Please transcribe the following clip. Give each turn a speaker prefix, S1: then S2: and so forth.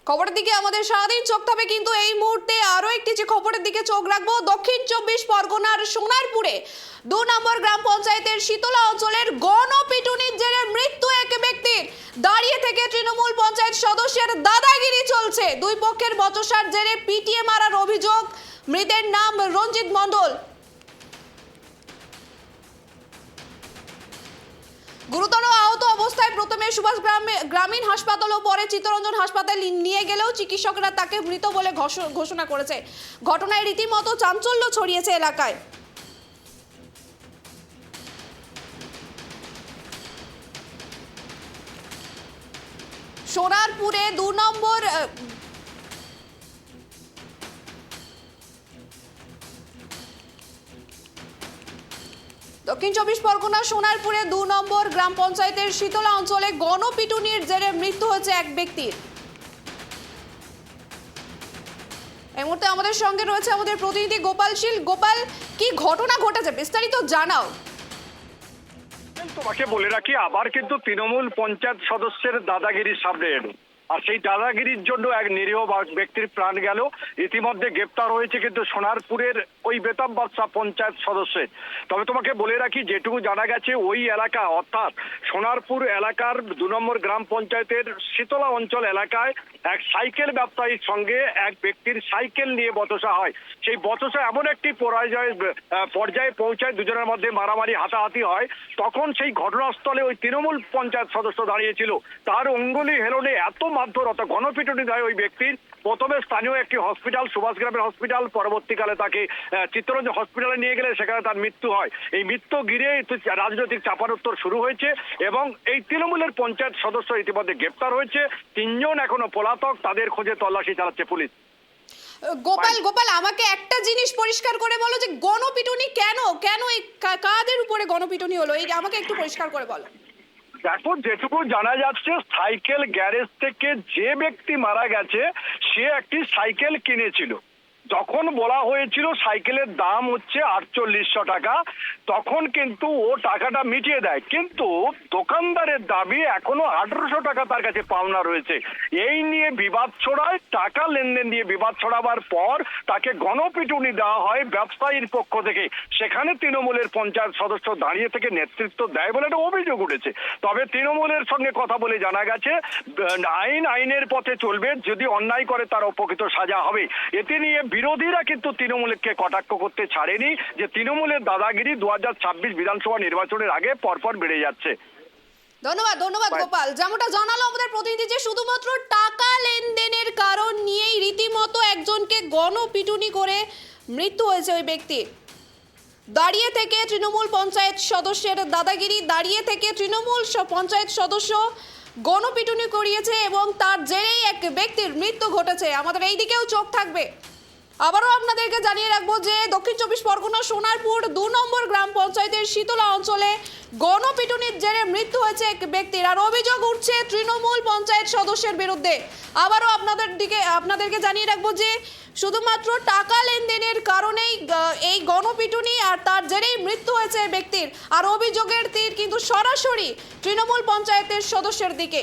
S1: খবরের দিকে আমাদের সারাদিন চোখ থাকবে, কিন্তু এই মুহূর্তে আরো একটি যে খবরের দিকে চোখ রাখবো। দক্ষিণ 24 পরগনার সোনারপুরে 2 নম্বর গ্রাম পঞ্চায়েতের শীতলা অঞ্চলের গণপিটুনির জেরে মৃত্যু এক ব্যক্তির। দাঁড়িয়ে থেকে তৃণমূল পঞ্চায়েত সদস্যের দাদাগিরি চলছে। দুই পক্ষের বচসার জেরে পিটিয়ে মারার অভিযোগ। মৃতের নাম রঞ্জিত মণ্ডল। গুরুতর আহত অবস্থায় প্রথমে সুভাষ গ্রামীণ হাসপাতাল ও পরে চিত্তরঞ্জন হাসপাতালে নিয়ে গেলেও চিকিৎসকরা তাকে মৃত বলে ঘোষণা করেছে। ঘটনায় রীতিমতো চাঞ্চল্য ছড়িয়েছে এলাকায়। সোনারপুরে 2 নম্বর দক্ষিণ 24 পরগনা সোনারপুরে 2 নম্বর গ্রাম পঞ্চায়েতের শীতলা অঞ্চলে গণপিটুনির জেরে মৃত্যু হয়েছে এক ব্যক্তির। এই মুহূর্তে আমাদের সঙ্গে রয়েছে আমাদের প্রতিনিধি গোপাল শীল। গোপাল, কি ঘটনা ঘটেছে বিস্তারিত জানাও।
S2: তোমাকে বলে রাখি, আবার কিন্তু তৃণমূল পঞ্চায়েত সদস্যের দাদাগিরির সামনে এলো, আর সেই দাদাগিরির জন্য এক নিরীহ ব্যক্তির প্রাণ গেল। ইতিমধ্যে গ্রেপ্তার হয়েছে কিন্তু সোনারপুরের ওই বেতাব বাদশা পঞ্চায়েত সদস্যের। তবে তোমাকে বলে রাখি, যেটুকু জানা গেছে ওই এলাকা অর্থাৎ সোনারপুর এলাকার 2 নম্বর গ্রাম পঞ্চায়েতের শীতলা অঞ্চল এলাকায় এক সাইকেল ব্যবসায়ীর সঙ্গে এক ব্যক্তির সাইকেল নিয়ে বচসা হয়। সেই বচসা এমন একটি পর্যায়ে পৌঁছায়, দুজনের মধ্যে মারামারি হাতাহাতি হয়। তখন সেই ঘটনাস্থলে ওই তৃণমূল পঞ্চায়েত সদস্য দাঁড়িয়েছিল। তার অঙ্গুলি হেলনে এত মারধর, অর্থাৎ গণপিটুনি দেয় ওই ব্যক্তির। প্রথমে স্থানীয় একটি হসপিটাল, সুভাষ গ্রামের হসপিটাল, পরবর্তীকালে তাকে চিত্তরঞ্জন হসপিটালে নিয়ে গেলে সেখানে তার মৃত্যু হয়। এই মৃত্যু ঘিরে রাজনৈতিক চাপানোত্তর শুরু হয়েছে এবং এই তৃণমূলের পঞ্চায়েত সদস্য ইতিমধ্যে গ্রেপ্তার হয়েছে। 3 জন এখনো পলাতক, তাদের খোঁজে তল্লাশি চালাচ্ছে পুলিশ।
S1: গোপাল, আমাকে একটা জিনিস পরিষ্কার করে বলো যে গণপিটুনি কেন এই কাদের উপরে গণপিটুনি হলো, এই আমাকে একটু পরিষ্কার করে বলো।
S2: দেখো, যেটুকু জানা যাচ্ছে সাইকেল গ্যারেজ থেকে যে ব্যক্তি মারা গেছে সে একটি সাইকেল কিনেছিল। যখন বলা হয়েছিল সাইকেলের দাম হচ্ছে 4800 টাকা, তখন কিন্তু ও টাকাটা মিটিয়ে দেয়, কিন্তু দোকানদারের দাবি এখনো 1800 টাকা তার কাছে পাওনা রয়েছে। এই নিয়ে বিবাদ ছড়ায়, টাকা লেনদেন দিয়ে বিবাদ ছড়াবার পর তাকে গণপিটুনি দেওয়া হয় ব্যবসায়ীর পক্ষ থেকে। সেখানে তৃণমূলের পঞ্চায়েত সদস্য দাঁড়িয়ে থেকে নেতৃত্ব দেয় বলে একটা অভিযোগ উঠেছে। তবে তৃণমূলের সঙ্গে কথা বলে জানা গেছে আইনের পথে চলবে, যদি অন্যায় করে তার উপযুক্ত সাজা হবে। এতে নিয়ে বিরোধীরা কিন্তু তৃণমূলকে কটাক্ষ করতে ছাড়েনি যে তৃণমূলের দাদাগিরি 2026 বিধানসভা নির্বাচনের আগে পরপর বেড়ে যাচ্ছে।
S1: ধন্যবাদ গোপাল। যেমনটা জানালো আমাদের প্রতিনিধি যে শুধুমাত্র টাকা লেনদেনের কারণ নিয়েই রীতিমতো একজনকে গণপিটুনি করে মৃত্যু হয়েছে ওই ব্যক্তির। দাঁড়িয়ে থেকে তৃণমূল পঞ্চায়েত সদস্যের দাদাগিরি, দাঁড়িয়ে থেকে তৃণমূল পঞ্চায়েত সদস্য গণপিটুনি করিয়েছে এবং তার জেরেই এক ব্যক্তির মৃত্যু ঘটেছে। আমাদের এই দিকেও চোখ থাকবে। আবারও আপনাদেরকে জানিয়ে রাখবো যে দক্ষিণ 24 পরগনা সোনারপুর 2 নম্বর গ্রাম পঞ্চায়েতের শীতলা অঞ্চলে গণপিটুনির জেরে মৃত্যু হয়েছে এক ব্যক্তির, আর অভিযোগ উঠছে তৃণমূল পঞ্চায়েত সদস্যের বিরুদ্ধে। আবারও আপনাদেরকে জানিয়ে রাখবো যে শুধুমাত্র টাকা লেনদেনের কারণেই এই গণপিটুনি আর তার জেরেই মৃত্যু হয়েছে ব্যক্তির, আর অভিযোগের তীর কিন্তু সরাসরি তৃণমূল পঞ্চায়েতের সদস্যের দিকে।